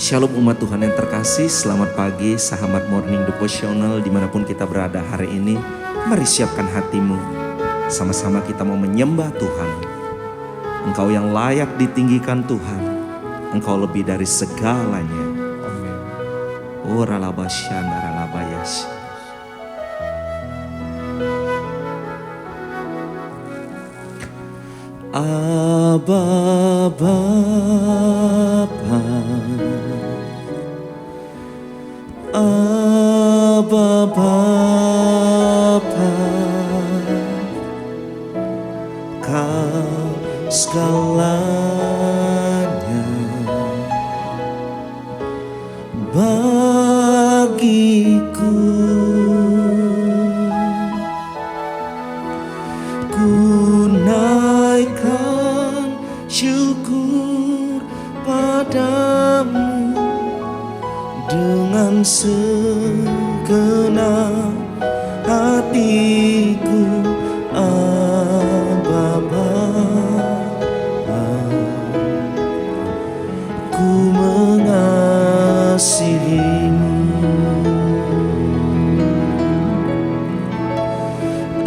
Shalom umat Tuhan yang terkasih, selamat pagi sahabat Morning Devotional dimanapun kita berada hari ini. Mari siapkan hatimu, sama-sama kita mau menyembah Tuhan. Engkau yang layak ditinggikan Tuhan, Engkau lebih dari segalanya. Oh ralabasyana ralabayas. Aba Bapa, Aba Bapa, Kau segalanya bagiku. Ku naikkan syukur padamu dengan segenap hatiku. Aba Bapa, ku mengasihimu.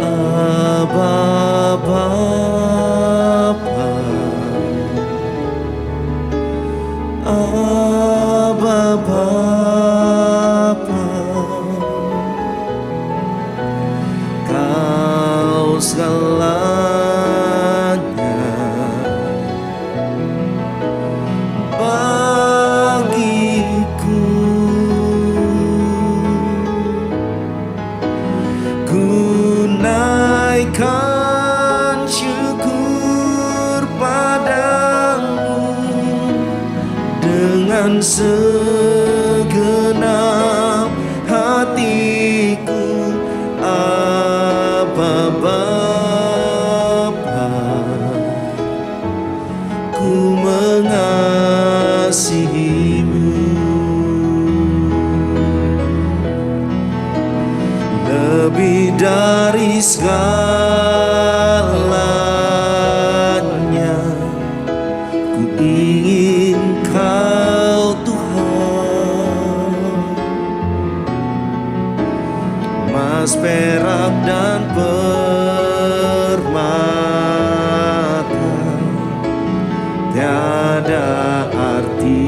Aba Bapa, Aba Bapa, Kau segalanya bagiku. Ku naikkan syukur padamu dengan segenap hatiku. Aba Bapa, ku mengasihimu. Lebih dari segalanya, ku ingin Kau Tuhan. Emas, perak, dan permata tiada artinya.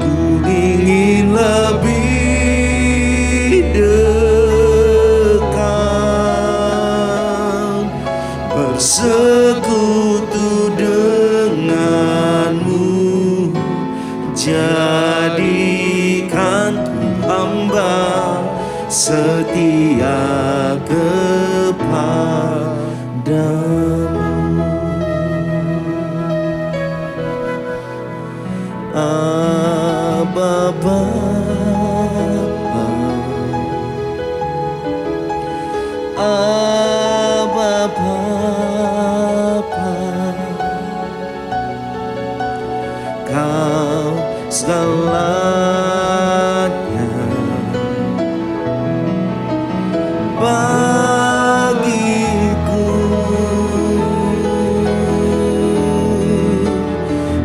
Ku ingin lebih dekat, bersekutu denganmu. Jadikanku hamba setia kepadamu. Aba Bapa, Aba Bapa, Kau segalanya bagiku.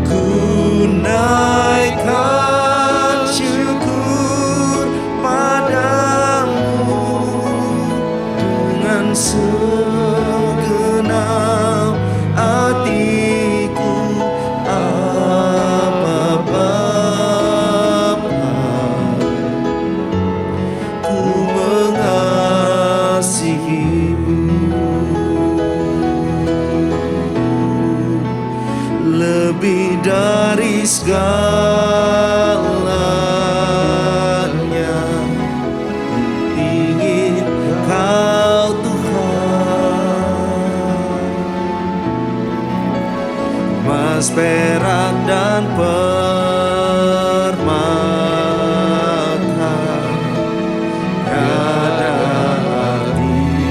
Ku naikkan syukur padamu dengan segenap hatiku. Aba Bapa, ku mengasihimu. Lebih dari segalanya, ingin Kau Tuhan. Emas, perak, dan permata tiada artinya.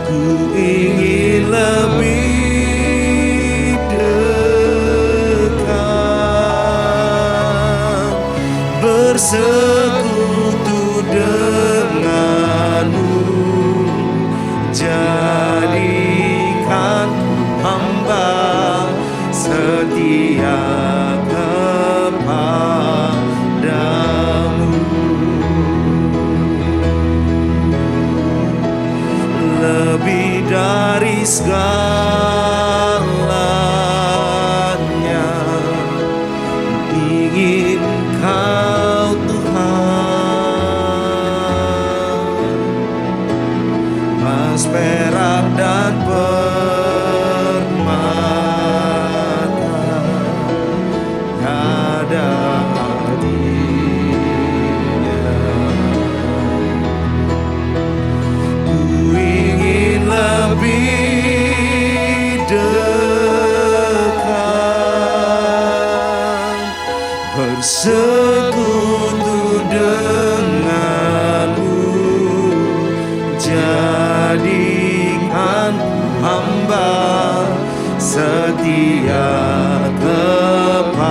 Ku ingin lebih dekat, bersekutu denganmu. ingin Kau Tuhan, emas, perak dan permata ada artinya. Ku ingin lebih dekat, bersekutu denganmu. Jadikan hamba setia kepadamu.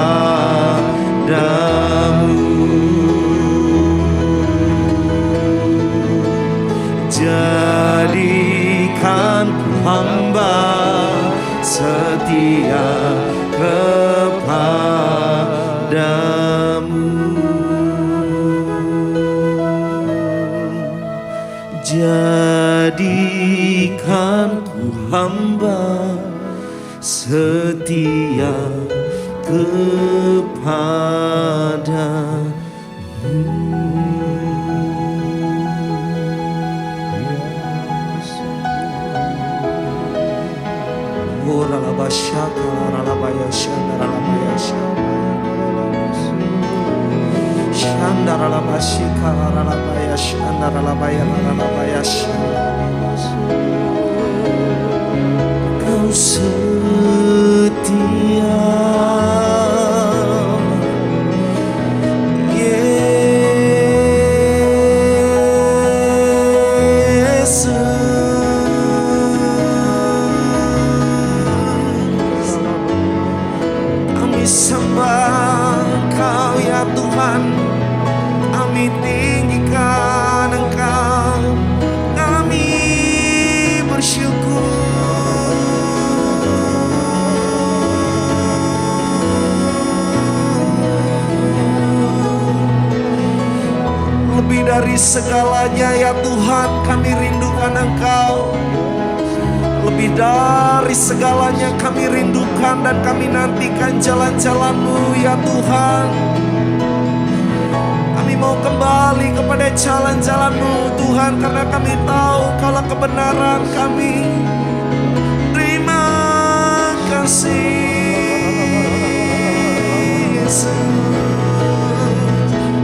Jadikan hamba setia kepadamu. Jadikan ku hamba setia kepadamu. Ralabasyaka, ralabayashanda, ralabayashanda, shanda, ralabashika, ralabayashanda, ralabayashanda. Kau setia, sembah Kau ya Tuhan, kami tinggikan Engkau, kami bersyukur. Lebih dari segalanya ya Tuhan, kami rindukan Engkau. Lebih dari segalanya kami rindukan dan kami nantikan jalan-jalan-Mu ya Tuhan. Kami mau kembali kepada jalan-jalan-Mu Tuhan, karena kami tahu Kaulah kebenaran kami. Terima kasih Yesus.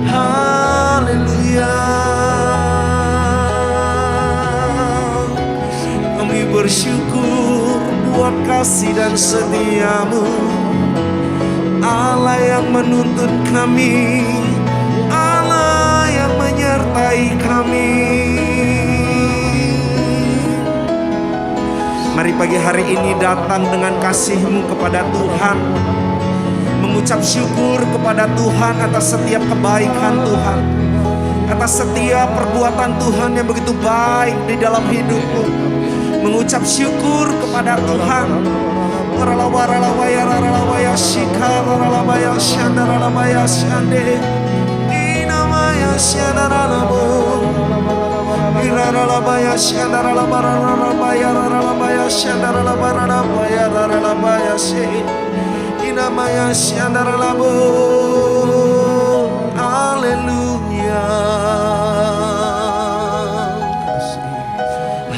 Haleluya. Bersyukur buat kasih dan setia-Mu, Allah yang menuntun kami, Allah yang menyertai kami. Mari pagi hari ini datang dengan kasih-Mu kepada Tuhan, mengucap syukur kepada Tuhan atas setiap kebaikan Tuhan, atas setiap perbuatan Tuhan yang begitu baik di dalam hidupmu. Mengucap syukur kepada Tuhan.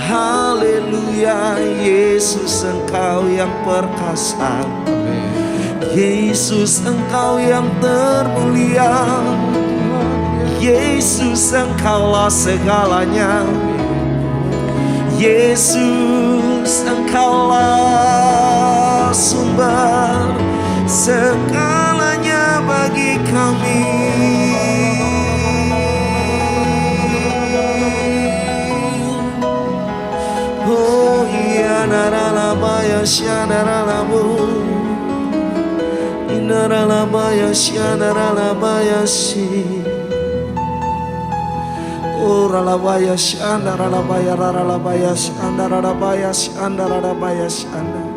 Haleluya, Yesus Engkau yang perkasa, Yesus Engkau yang termulia, Yesus Engkaulah segalanya, Yesus Engkaulah sumber segalanya bagi kami. Oh iya, naralabaya syanaralamu, inaralabaya syanaralabaya si, oh ralabaya syanaralabaya ralabaya syanaralabaya syanaralabaya syanar,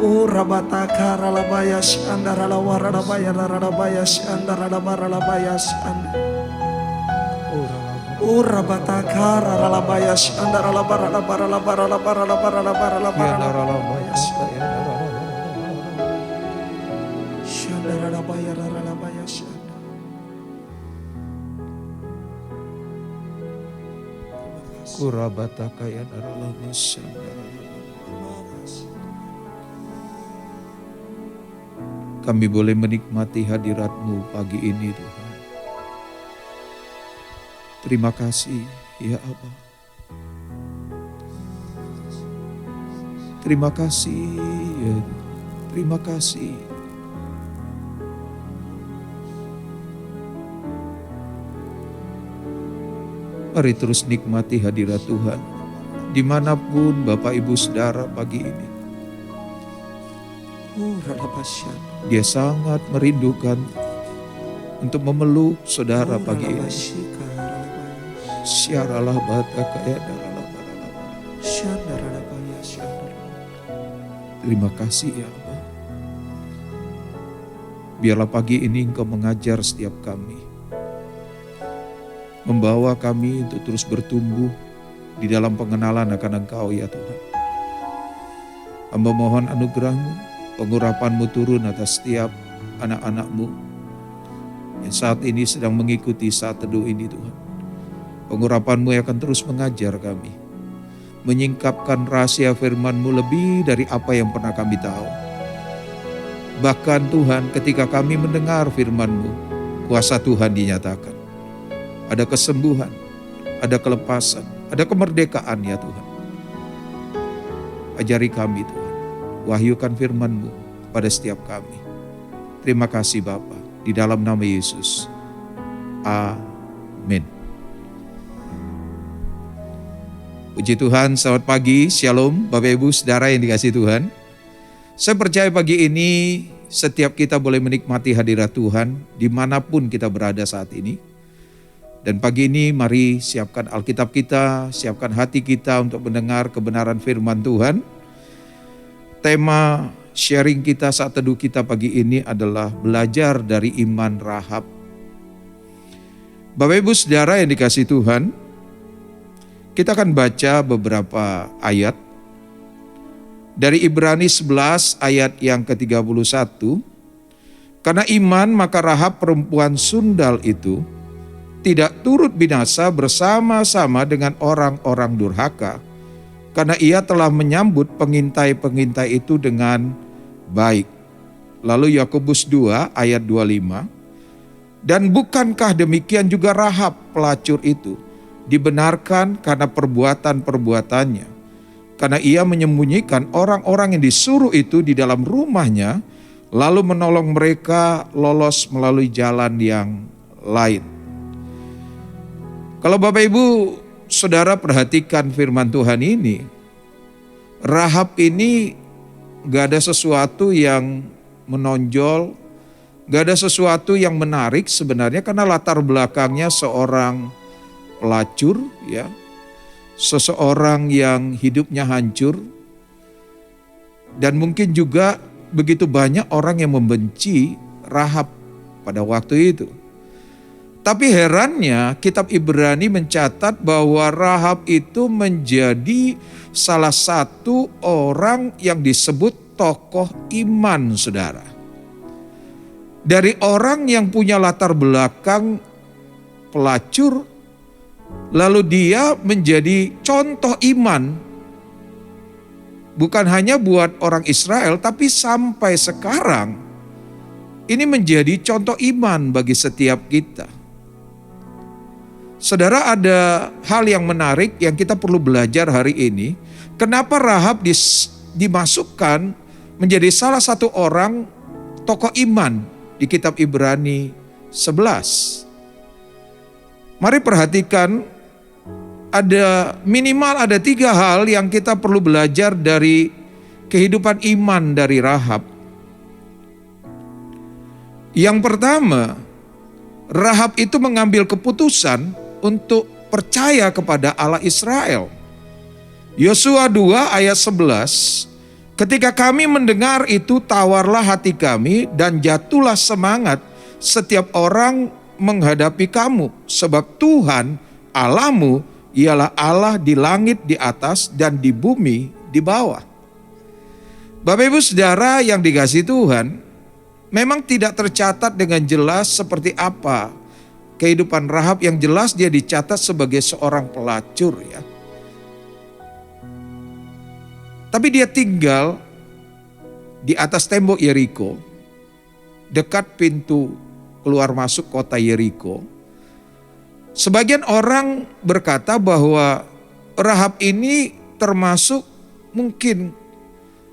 oh rabataka ralabaya syanaralawaralabaya ralabaya syanaralabaya syanar. Ura bataka ralabaya shandara labara labara labara labara labara labara labara labara shandara labara Kami boleh menikmati hadirat-Mu pagi ini Tuhan. Terima kasih ya Aba. Terima kasih ya Tuhan. Terima kasih. Mari terus nikmati hadirat Tuhan. Dimanapun Bapak Ibu Saudara pagi ini. Dia sangat merindukan untuk memeluk saudara pagi ini. Syaralah bata kaya daralah. Terima kasih ya Allah. Biarlah pagi ini Engkau mengajar setiap kami. Membawa kami untuk terus bertumbuh di dalam pengenalan akan Engkau ya Tuhan. Hamba mohon anugerah-Mu, pengurapan-Mu turun atas setiap anak-anak-Mu yang saat ini sedang mengikuti saat teduh ini Tuhan. Pengurapan-Mu yang akan terus mengajar kami, menyingkapkan rahasia firman-Mu lebih dari apa yang pernah kami tahu. Bahkan Tuhan ketika kami mendengar firman-Mu, kuasa Tuhan dinyatakan. Ada kesembuhan, ada kelepasan, ada kemerdekaan ya Tuhan. Ajari kami Tuhan, wahyukan firman-Mu pada setiap kami. Terima kasih Bapa, di dalam nama Yesus. Amin. Puji Tuhan, selamat pagi, shalom Bapak Ibu Saudara yang dikasihi Tuhan. Saya percaya pagi ini setiap kita boleh menikmati hadirat Tuhan dimanapun kita berada saat ini. Dan pagi ini mari siapkan Alkitab kita, siapkan hati kita untuk mendengar kebenaran firman Tuhan. Tema sharing kita saat teduh kita pagi ini adalah belajar dari iman Rahab. Bapak Ibu Saudara yang dikasihi Tuhan, kita akan baca beberapa ayat. Dari Ibrani 11 ayat yang ke-31. Karena iman maka Rahab perempuan sundal itu tidak turut binasa bersama-sama dengan orang-orang durhaka, karena ia telah menyambut pengintai-pengintai itu dengan baik. Lalu Yakobus 2 ayat 25, dan bukankah demikian juga Rahab pelacur itu dibenarkan karena perbuatan-perbuatannya, karena ia menyembunyikan orang-orang yang disuruh itu di dalam rumahnya, lalu menolong mereka lolos melalui jalan yang lain. Kalau Bapak Ibu Saudara perhatikan firman Tuhan ini, Rahab ini gak ada sesuatu yang menonjol, gak ada sesuatu yang menarik sebenarnya karena latar belakangnya seorang pelacur ya, seseorang yang hidupnya hancur, dan mungkin juga begitu banyak orang yang membenci Rahab pada waktu itu. Tapi herannya kitab Ibrani mencatat bahwa Rahab itu menjadi salah satu orang yang disebut tokoh iman, saudara. Dari orang yang punya latar belakang pelacur, lalu dia menjadi contoh iman. Bukan hanya buat orang Israel, tapi sampai sekarang ini menjadi contoh iman bagi setiap kita. Saudara, ada hal yang menarik yang kita perlu belajar hari ini. Kenapa Rahab dimasukkan menjadi salah satu orang tokoh iman di kitab Ibrani 11. Mari perhatikan, minimal ada 3 hal yang kita perlu belajar dari kehidupan iman dari Rahab. Yang pertama, Rahab itu mengambil keputusan untuk percaya kepada Allah Israel. Yosua 2 ayat 11, ketika kami mendengar itu tawarlah hati kami dan jatuhlah semangat setiap orang menghadapi kamu. Sebab Tuhan Allahmu ialah Allah di langit di atas dan di bumi di bawah. Bapak Ibu Saudara yang dikasihi Tuhan, memang tidak tercatat dengan jelas seperti apa kehidupan Rahab. Yang jelas dia dicatat sebagai seorang pelacur ya. Tapi dia tinggal di atas tembok Yeriko, dekat pintu keluar masuk kota Yeriko. Sebagian orang berkata bahwa Rahab ini termasuk mungkin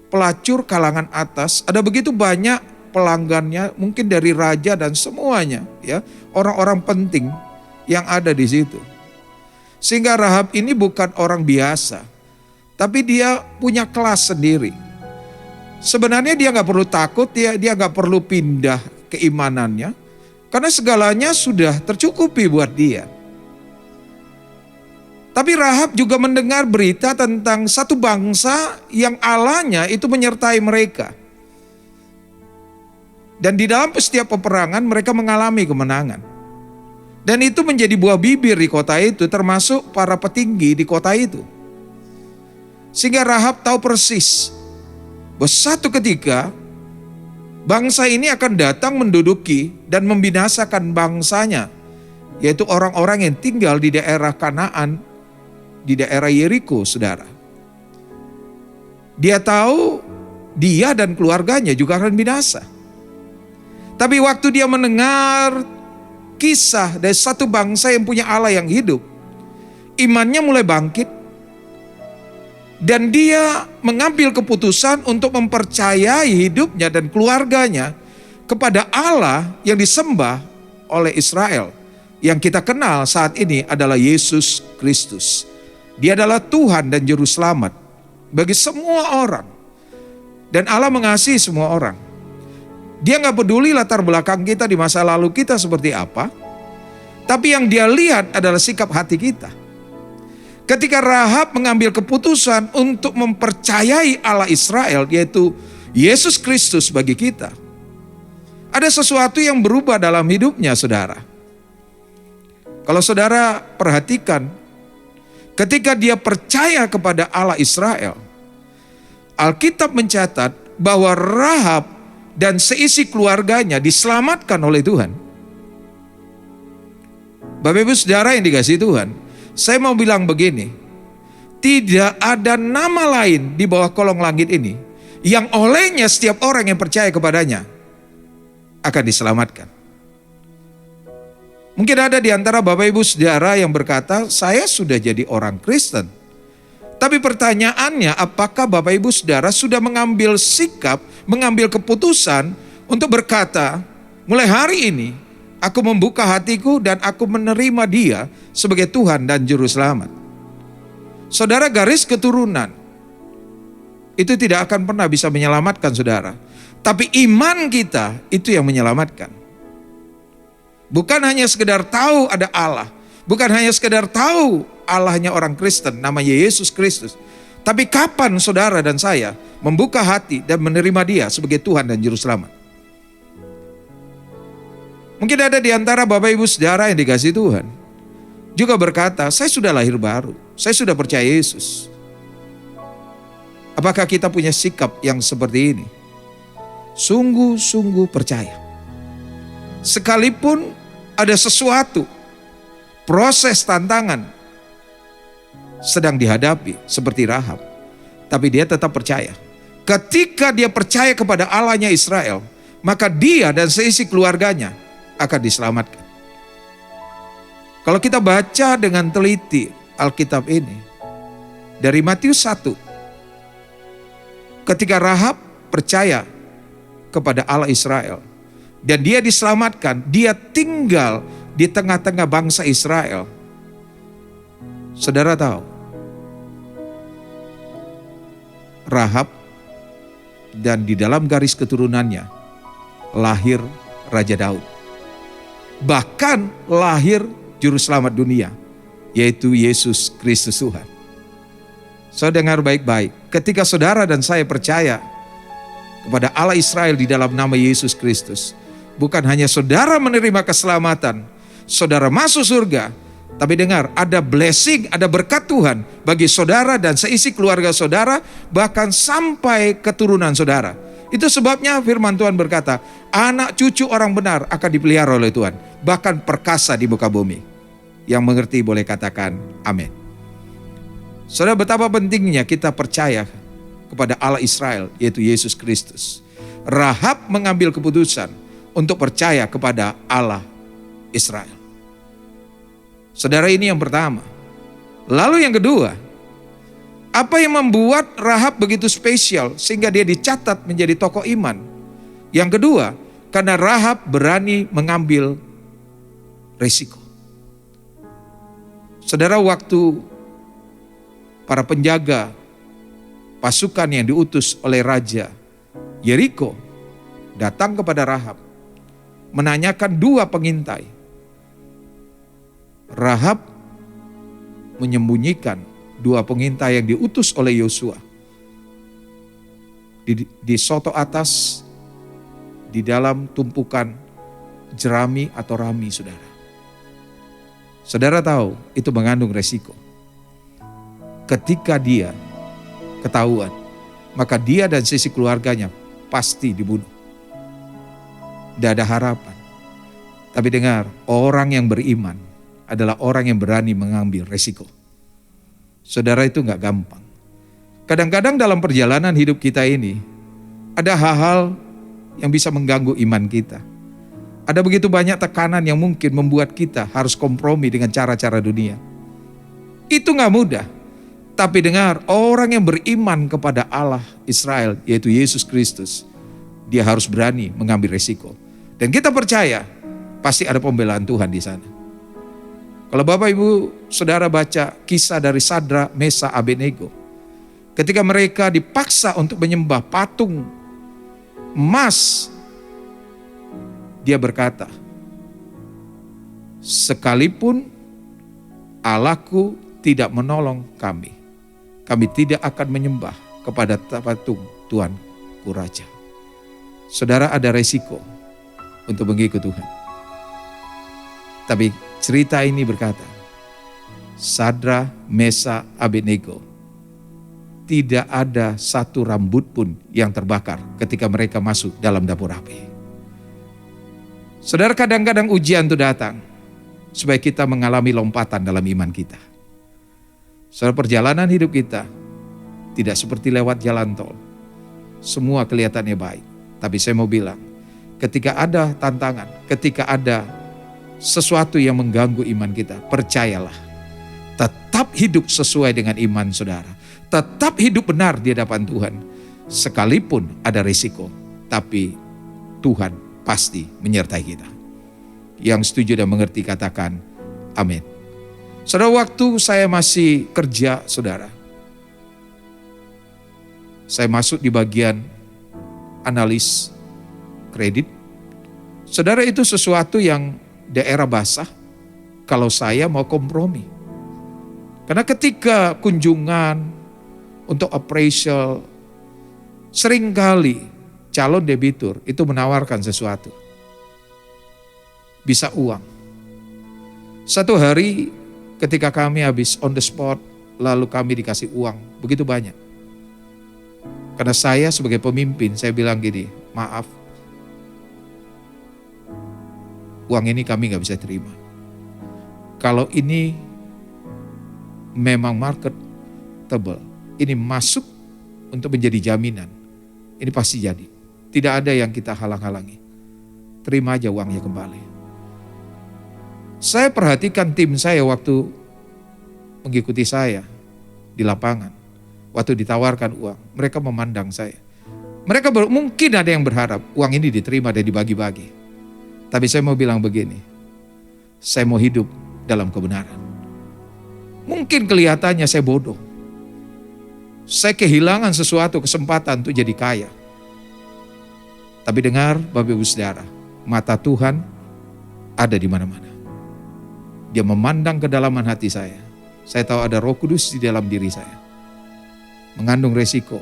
pelacur kalangan atas. Ada begitu banyak pelanggannya, mungkin dari raja dan semuanya ya, orang-orang penting yang ada di situ. Sehingga Rahab ini bukan orang biasa, tapi dia punya kelas sendiri. Sebenarnya dia nggak perlu takut, dia nggak perlu pindah keimanannya, karena segalanya sudah tercukupi buat dia. Tapi Rahab juga mendengar berita tentang satu bangsa yang Allahnya itu menyertai mereka. Dan di dalam setiap peperangan mereka mengalami kemenangan. Dan itu menjadi buah bibir di kota itu, termasuk para petinggi di kota itu. Sehingga Rahab tahu persis bahwa satu ketika bangsa ini akan datang menduduki dan membinasakan bangsanya, yaitu orang-orang yang tinggal di daerah Kanaan, di daerah Yeriko, saudara. Dia tahu dia dan keluarganya juga akan binasa. Tapi waktu dia mendengar kisah dari satu bangsa yang punya Allah yang hidup, imannya mulai bangkit. Dan dia mengambil keputusan untuk mempercayai hidupnya dan keluarganya kepada Allah yang disembah oleh Israel. Yang kita kenal saat ini adalah Yesus Kristus. Dia adalah Tuhan dan Juru Selamat bagi semua orang. Dan Allah mengasihi semua orang. Dia gak peduli latar belakang kita di masa lalu kita seperti apa. Tapi yang dia lihat adalah sikap hati kita. Ketika Rahab mengambil keputusan untuk mempercayai Allah Israel, yaitu Yesus Kristus bagi kita, ada sesuatu yang berubah dalam hidupnya, saudara. Kalau saudara perhatikan, ketika dia percaya kepada Allah Israel, Alkitab mencatat bahwa Rahab dan seisi keluarganya diselamatkan oleh Tuhan. Bapak Ibu Saudara yang dikasihi Tuhan, saya mau bilang begini, tidak ada nama lain di bawah kolong langit ini yang olehnya setiap orang yang percaya kepadanya akan diselamatkan. Mungkin ada di antara Bapak Ibu Saudara yang berkata, saya sudah jadi orang Kristen. Tapi pertanyaannya, apakah Bapak Ibu Saudara sudah mengambil sikap, mengambil keputusan untuk berkata, mulai hari ini aku membuka hatiku dan aku menerima Dia sebagai Tuhan dan Juru Selamat. Saudara, garis keturunan itu tidak akan pernah bisa menyelamatkan saudara. Tapi iman kita itu yang menyelamatkan. Bukan hanya sekedar tahu ada Allah. Bukan hanya sekedar tahu Allahnya orang Kristen, namanya Yesus Kristus. Tapi kapan saudara dan saya membuka hati dan menerima Dia sebagai Tuhan dan Juru Selamat. Mungkin ada di antara Bapak Ibu Saudara yang dikasihi Tuhan juga berkata, saya sudah lahir baru, saya sudah percaya Yesus. Apakah kita punya sikap yang seperti ini? Sungguh-sungguh percaya. Sekalipun ada sesuatu, proses tantangan sedang dihadapi seperti Rahab, tapi dia tetap percaya. Ketika dia percaya kepada Allahnya Israel, maka dia dan seisi keluarganya akan diselamatkan. Kalau kita baca dengan teliti Alkitab ini, dari Matius 1, ketika Rahab percaya kepada Allah Israel, dan dia diselamatkan, dia tinggal di tengah-tengah bangsa Israel. Saudara tahu, Rahab dan di dalam garis keturunannya lahir Raja Daud. Bahkan lahir Juru Selamat dunia, yaitu Yesus Kristus Tuhan. Saudara dengar baik-baik, ketika saudara dan saya percaya kepada Allah Israel di dalam nama Yesus Kristus, bukan hanya saudara menerima keselamatan, saudara masuk surga, tapi dengar, ada blessing, ada berkat Tuhan bagi saudara dan seisi keluarga saudara, bahkan sampai keturunan saudara. Itu sebabnya firman Tuhan berkata, anak cucu orang benar akan dipelihara oleh Tuhan, bahkan perkasa di muka bumi. Yang mengerti boleh katakan amin. Saudara, betapa pentingnya kita percaya kepada Allah Israel, yaitu Yesus Kristus. Rahab mengambil keputusan untuk percaya kepada Allah Israel. Saudara, ini yang pertama. Lalu yang kedua, apa yang membuat Rahab begitu spesial sehingga dia dicatat menjadi tokoh iman? Yang kedua, karena Rahab berani mengambil risiko. Saudara, waktu para penjaga pasukan yang diutus oleh Raja Yeriko datang kepada Rahab, menanyakan dua pengintai. Rahab menyembunyikan dua pengintai yang diutus oleh Yosua di soto atas, di dalam tumpukan jerami atau rami, saudara. Saudara tahu itu mengandung resiko. Ketika dia ketahuan, maka dia dan sisi keluarganya pasti dibunuh. Tidak ada harapan. Tapi dengar, orang yang beriman adalah orang yang berani mengambil resiko. Saudara, itu gak gampang. Kadang-kadang dalam perjalanan hidup kita ini, ada hal-hal yang bisa mengganggu iman kita. Ada begitu banyak tekanan yang mungkin membuat kita harus kompromi dengan cara-cara dunia. Itu gak mudah. Tapi dengar, orang yang beriman kepada Allah Israel, yaitu Yesus Kristus, dia harus berani mengambil resiko. Dan kita percaya, pasti ada pembelaan Tuhan di sana. Kalau Bapak Ibu Saudara baca kisah dari Sadra, Mesa, Abednego, ketika mereka dipaksa untuk menyembah patung emas, dia berkata, sekalipun Allahku tidak menolong kami, kami tidak akan menyembah kepada patung Tuanku Raja. Saudara, ada resiko untuk mengikut Tuhan. Tapi cerita ini berkata, Sadra, Mesa, Abednego, tidak ada satu rambut pun yang terbakar ketika mereka masuk dalam dapur api. Saudara, kadang-kadang ujian itu datang supaya kita mengalami lompatan dalam iman kita. Saudara, perjalanan hidup kita tidak seperti lewat jalan tol. Semua kelihatannya baik. Tapi saya mau bilang, ketika ada tantangan, ketika ada sesuatu yang mengganggu iman kita, percayalah, tetap hidup sesuai dengan iman saudara. Tetap hidup benar di hadapan Tuhan. Sekalipun ada risiko, tapi Tuhan pasti menyertai kita. Yang setuju dan mengerti katakan amin. Saudara, waktu saya masih kerja, saudara, saya masuk di bagian analis kredit. Saudara, itu sesuatu yang daerah basah kalau saya mau kompromi. Karena ketika kunjungan untuk appraisal, seringkali calon debitur itu menawarkan sesuatu. Bisa uang. Satu hari ketika kami habis on the spot, lalu kami dikasih uang begitu banyak. Karena saya sebagai pemimpin, saya bilang gini, maaf, uang ini kami gak bisa terima. Kalau ini memang marketable, ini masuk untuk menjadi jaminan, ini pasti jadi. Tidak ada yang kita halang-halangi. Terima aja uangnya kembali. Saya perhatikan tim saya waktu mengikuti saya di lapangan. Waktu ditawarkan uang, mereka memandang saya. Mereka mungkin ada yang berharap uang ini diterima dan dibagi-bagi. Tapi saya mau bilang begini, saya mau hidup dalam kebenaran. Mungkin kelihatannya saya bodoh. Saya kehilangan sesuatu kesempatan untuk jadi kaya. Tapi dengar Bapak Ibu Saudara, mata Tuhan ada di mana-mana. Dia memandang kedalaman hati saya. Saya tahu ada Roh Kudus di dalam diri saya. Mengandung resiko.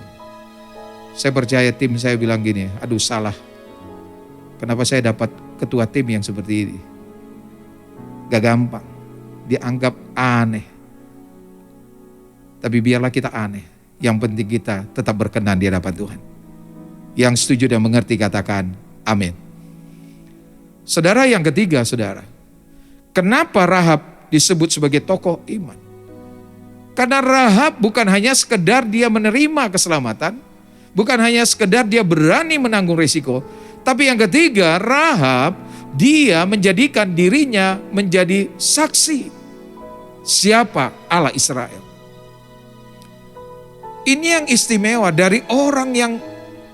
Saya percaya tim saya bilang gini, aduh salah. Kenapa saya dapat ketua tim yang seperti ini? Gak gampang. Dianggap aneh. Tapi biarlah kita aneh. Yang penting kita tetap berkenan di hadapan Tuhan. Yang setuju dan mengerti katakan amin. Saudara, yang ketiga, saudara, kenapa Rahab disebut sebagai tokoh iman? Karena Rahab bukan hanya sekedar dia menerima keselamatan, bukan hanya sekedar dia berani menanggung risiko, tapi yang ketiga, Rahab dia menjadikan dirinya menjadi saksi. Siapa? Allah Israel. Ini yang istimewa dari orang yang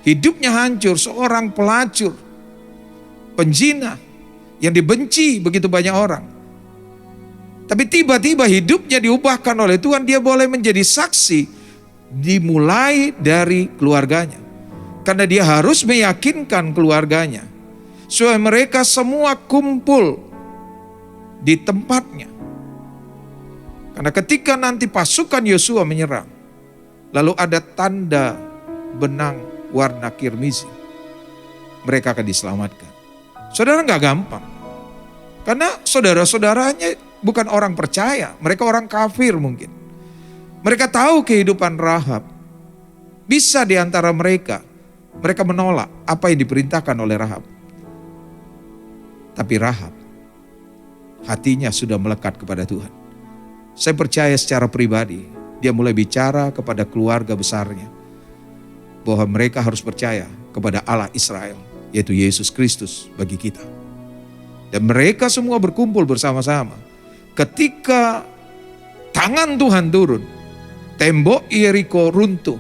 hidupnya hancur, seorang pelacur, penjina yang dibenci begitu banyak orang. Tapi tiba-tiba hidupnya diubahkan oleh Tuhan, dia boleh menjadi saksi, dimulai dari keluarganya. Karena dia harus meyakinkan keluarganya, supaya mereka semua kumpul di tempatnya. Karena ketika nanti pasukan Yosua menyerang, lalu ada tanda benang warna kirmizi, mereka akan diselamatkan. Saudara, gak gampang. Karena saudara-saudaranya bukan orang percaya, mereka orang kafir mungkin. Mereka tahu kehidupan Rahab. Bisa di antara mereka menolak apa yang diperintahkan oleh Rahab. Tapi Rahab, hatinya sudah melekat kepada Tuhan. Saya percaya secara pribadi, dia mulai bicara kepada keluarga besarnya, bahwa mereka harus percaya kepada Allah Israel, yaitu Yesus Kristus bagi kita. Dan mereka semua berkumpul bersama-sama. Ketika tangan Tuhan turun, tembok Yeriko runtuh,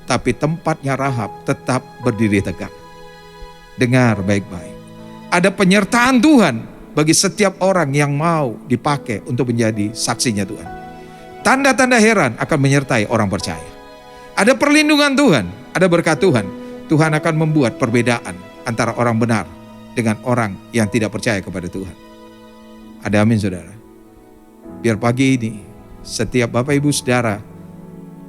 tapi tempatnya Rahab tetap berdiri tegak. Dengar baik-baik. Ada penyertaan Tuhan bagi setiap orang yang mau dipakai untuk menjadi saksinya Tuhan. Tanda-tanda heran akan menyertai orang percaya. Ada perlindungan Tuhan, ada berkat Tuhan. Tuhan akan membuat perbedaan antara orang benar dengan orang yang tidak percaya kepada Tuhan. Ada amin, saudara. Biar pagi ini setiap Bapak Ibu Saudara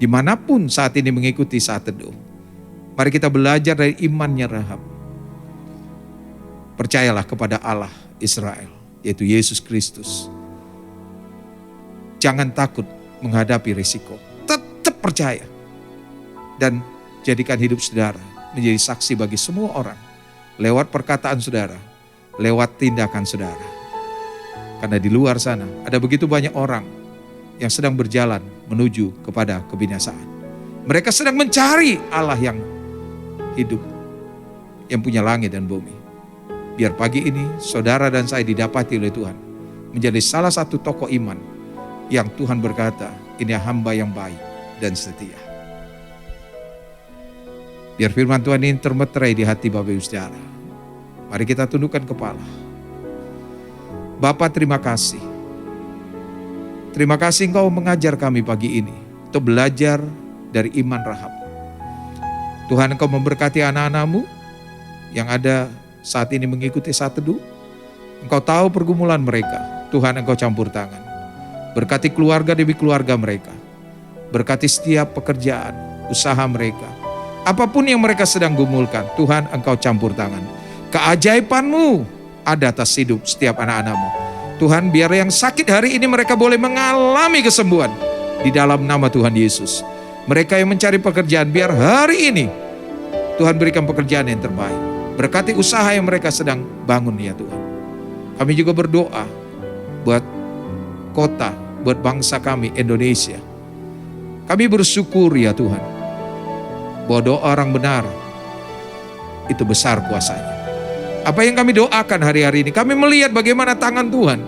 dimanapun saat ini mengikuti saat teduh, mari kita belajar dari imannya Rahab. Percayalah kepada Allah Israel, yaitu Yesus Kristus. Jangan takut menghadapi risiko, tetap percaya. Dan jadikan hidup saudara menjadi saksi bagi semua orang, lewat perkataan saudara, lewat tindakan saudara. Karena di luar sana ada begitu banyak orang yang sedang berjalan menuju kepada kebinasaan. Mereka sedang mencari Allah yang hidup, yang punya langit dan bumi. Biar pagi ini saudara dan saya didapati oleh Tuhan menjadi salah satu tokoh iman yang Tuhan berkata, ini hamba yang baik dan setia. Biar firman Tuhan ini termeterai di hati Bapak Ibu Saudara. Mari kita tundukkan kepala. Bapa, terima kasih. Terima kasih Engkau mengajar kami pagi ini untuk belajar dari iman Rahab. Tuhan, Engkau memberkati anak-anak-Mu yang ada saat ini mengikuti saat teduh. Engkau tahu pergumulan mereka. Tuhan, Engkau campur tangan. Berkati keluarga demi keluarga mereka. Berkati setiap pekerjaan, usaha mereka. Apapun yang mereka sedang gumulkan, Tuhan, Engkau campur tangan. Keajaiban-Mu ada atas hidup setiap anak-anak-Mu. Tuhan, biar yang sakit hari ini mereka boleh mengalami kesembuhan di dalam nama Tuhan Yesus. Mereka yang mencari pekerjaan, biar hari ini Tuhan berikan pekerjaan yang terbaik. Berkati usaha yang mereka sedang bangun ya Tuhan. Kami juga berdoa buat kota, buat bangsa kami Indonesia. Kami bersyukur ya Tuhan, bahwa doa orang benar itu besar kuasanya. Apa yang kami doakan hari-hari ini, kami melihat bagaimana tangan Tuhan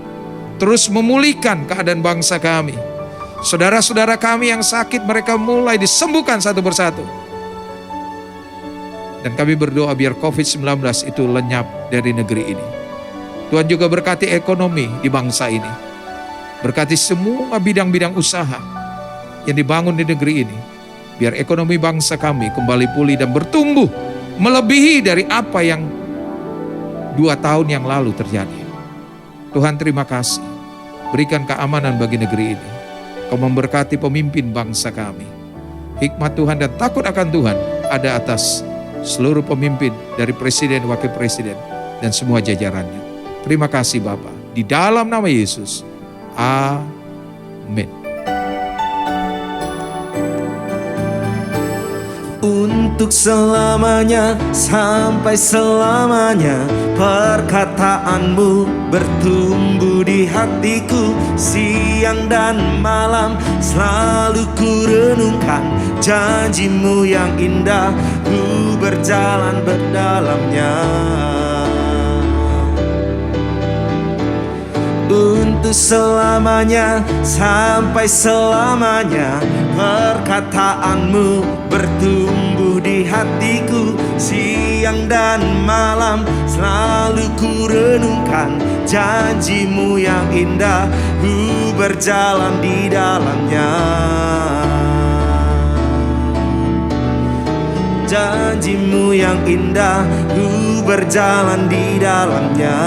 terus memulihkan keadaan bangsa kami. Saudara-saudara kami yang sakit, mereka mulai disembuhkan satu persatu. Dan kami berdoa biar COVID-19 itu lenyap dari negeri ini. Tuhan juga berkati ekonomi di bangsa ini. Berkati semua bidang-bidang usaha yang dibangun di negeri ini. Biar ekonomi bangsa kami kembali pulih dan bertumbuh melebihi dari apa yang 2 tahun yang lalu terjadi. Tuhan, terima kasih. Berikan keamanan bagi negeri ini. Kau memberkati pemimpin bangsa kami. Hikmat Tuhan dan takut akan Tuhan ada atas seluruh pemimpin dari presiden, wakil presiden, dan semua jajarannya. Terima kasih Bapa. Di dalam nama Yesus. Amin. Untuk selamanya, sampai selamanya, perkataanmu bertumbuh di hatiku. Siang dan malam selalu ku renungkan janjimu yang indah, ku berjalan berdalamnya. Untuk selamanya, sampai selamanya, perkataanmu bertumbuh di hatiku. Siang dan malam selalu ku renungkan janjimu yang indah, ku berjalan di dalamnya. Janjimu yang indah, ku berjalan di dalamnya.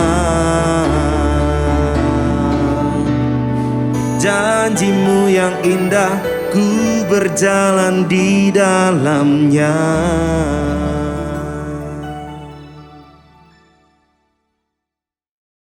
Janjimu yang indah, ku berjalan di dalamnya.